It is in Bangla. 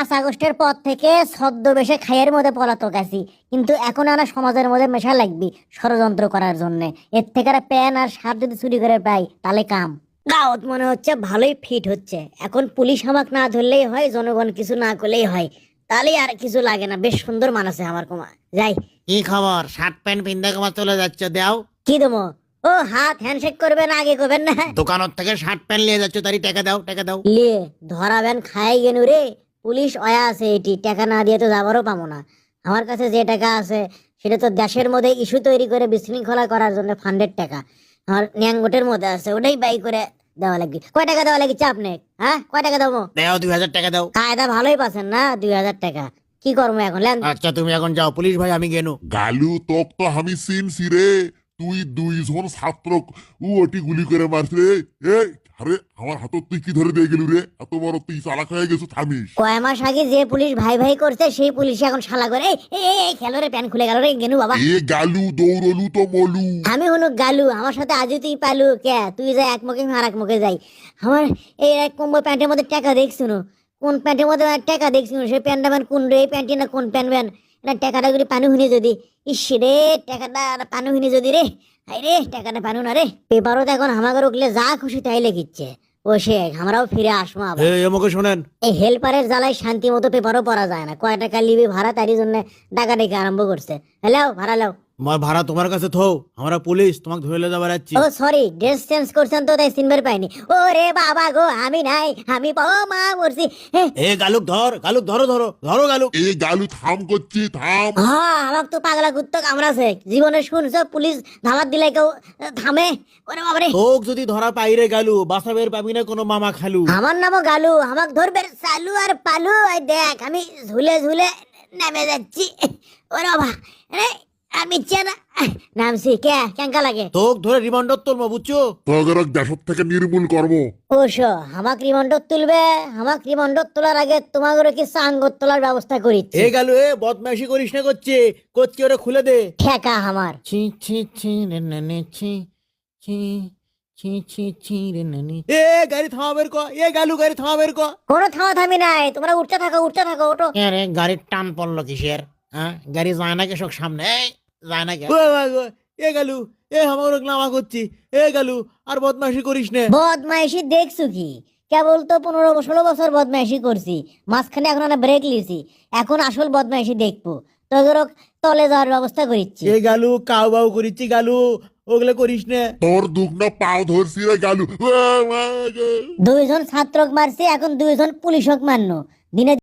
5 আগস্টের পর থেকে ছদ্মবেশে খাইয়ের মধ্যে পলাতক আছি, কিন্তু এখন আমরা সমাজের মধ্যে মেশা লাগবি ষড়যন্ত্র করার জন্য। এর থেকে আর প্যান আর শার্ট যদি চুরি করে পাই তাহলে কাম। দাওয়াত মনে হচ্ছে ভালোই ফিট হচ্ছে। এখন পুলিশ আমাকে না ধরলেই হয়, জনগণ কিছু না করলেই হয়, তাহলে আর কিছু লাগে না। বেশ সুন্দর মানাছে আমার কুমা। যাই। কি খবর? শার্ট প্যান্ট পিন্ধে কমা চলে যাচ্ছ? দেও কি দেবো? ও হাত হ্যান্ডশেক করবেন, আগে করবেন না। দোকানত থেকে শার্ট প্যান্ট নিয়ে যাচ্ছ, তারই টাকা দাও, টাকা দাও। লিয়ে ধরাবেন খাই গেনু রে। পুলিশ অয়া আছে, এটি টাকা না দিয়ে তো যাবারও পাবো না। আমার কাছে যে টাকা আছে সেটা তো দেশের মধ্যে ইস্যু তৈরি করে বিশৃঙ্খলা করার জন্য ফান্ডেড টাকা আমার ন্যাংগোটের মধ্যে আছে, ওটাই বাই করে দেওয়া লাগবে। কয় টাকা দেওয়া লাগছে আপনি? হ্যাঁ, কয় টাকা দেবো? দেও 2000 টাকা দাও। কায়দা ভালোই পাচ্ছেন না, 2000 টাকা। কি করবো এখন? লেন। আচ্ছা তুমি এখন যাও, পুলিশ ভাই আমি গেনু। গালু তোক তো আমি চিনছি রে। তুই 2জন ছাত্র ওটি গুলি করে মারছে রে। এই আরে আমার হাতত তুই কি ধরে দিয়ে গেলু রে? এত বড় তুই চালাক হয়ে গেছো, থামিস। কয় মাস আগে যে পুলিশ ভাই ভাই করছে সেই পুলিশ এখন শালা করে এই খেলো রে, প্যান খুলে গেল রে গেনু বাবা। এ গালু দৌড়লু তো মলু। আমি হলো গালু, আমার সাথে আজও তুই পালু কে? তুই যাই এক মুখে, আমি আর এক মুখে যাই। আমার এই এক কম্বো প্যান্টের মধ্যে টাকা দেখছি না। কোন প্যান্টের মধ্যে টাকা দেখছি না? সেই প্যান্টটা মানে কোন রে? এই প্যান্টটি না কোন প্যান্ট ব্যান? না টাকাটা করে পানু হিনি যদি। ইস রে, টাকাটা পানু হিনি যদি রে। হাই রে, টাকাটা পানু না রে। পেপারও তো এখন আমাকে রুকলে যা খুশি তাই লিখিচ্ছে। ও শেখ, আমরাও ফিরে আসবো আবার। আমাকে শোনেন, এই হেল্পারের জ্বালায় শান্তি মতো পেপারও পড়া যায় না। কয় টাকা লিবি ভাড়া, তারই জন্য টাকা ডেকে আরম্ভ করছে। হ্যালো, ভাড়া লাও। আমার ভাড়া তোমার কাছে থো, আমরা পুলিশ তোমাকে ধরে যাবার যাচ্ছি। ও সরি, ড্রেস চেঞ্জ করছেন তো তাই সিনবার পাইনি। ও রে বাবা গো, আমি নাই, আমি ও মা মরছি। এ গালুক ধর, গালুক ধরো, ধরো ধরো গালুক। এ গালু থাম করছি, থাম। হ্যাঁ, আমাকে তো পাগলা কুত্তা কামড়াছে। জীবনে শুনছো পুলিশ ধামাত দিলে কেউ থামে? ওরে বাবারে। তোক যদি ধরা পাই রে গালু, বাঁচাবের পাবি না কোনো মামা খালু। আমার নামও গালু, আমাকে ধরবে চালু আর পালু। এই দেখ আমি ঝুলে ঝুলে নেমে যাচ্ছি। ওরে বাবা রে, আমি চেনা নামছি কে কেঙ্কা লাগে। তোক ধরে রিমান্ডার তুলবো, বুঝছো? তগরক দেশত থেকে নির্মূল কর্ম। ওশো আমাক রিমান্ডর তুলবে? আমাক রিমান্ডর তোলার আগে তোমাকে কি সাঙ্গত তোলার ব্যবস্থা করিচ্ছি। এ গালু, এ বদমাইশি করিস না, করছে করছে, ওরা খুলে দে। ঠেকা আমার। ছি ছি ছি রে নানি ছি ছি ছি ছি ছি রে নানি। এ গাড়ি থামাবের ক, এ গালু গাড়ি থামাবের ক। কোনো থামা থামি নাই, তোমরা উঠতে থাকো, উঠতে থাকো, ওটো। আরে গাড়ির টান পড়লো কিসের? হ্যাঁ, গাড়ি যায় না কেসক সামনে? এই যায় না কে? এ গালু, এ আমার নামা করছি। এ গালু, আর বদমাইশি করিস না। বদমাইশি দেখছো কি? কেবল তো 15-16 বছর বদমাইশি করছি, মাঝখানে এখন আমরা ব্রেক লিছি। এখন আসল বদমাইশি দেখবো। তোদের তলে যাওয়ার ব্যবস্থা করিচ্ছি। এ গালু কাউ বাউ করিচ্ছি গালু, ওগুলো করিস না। তোর দুগনা পাও ধরছি রে গালু। 2জন ছাত্রক মারছি, এখন 2জন পুলিশক মারনো। দিনে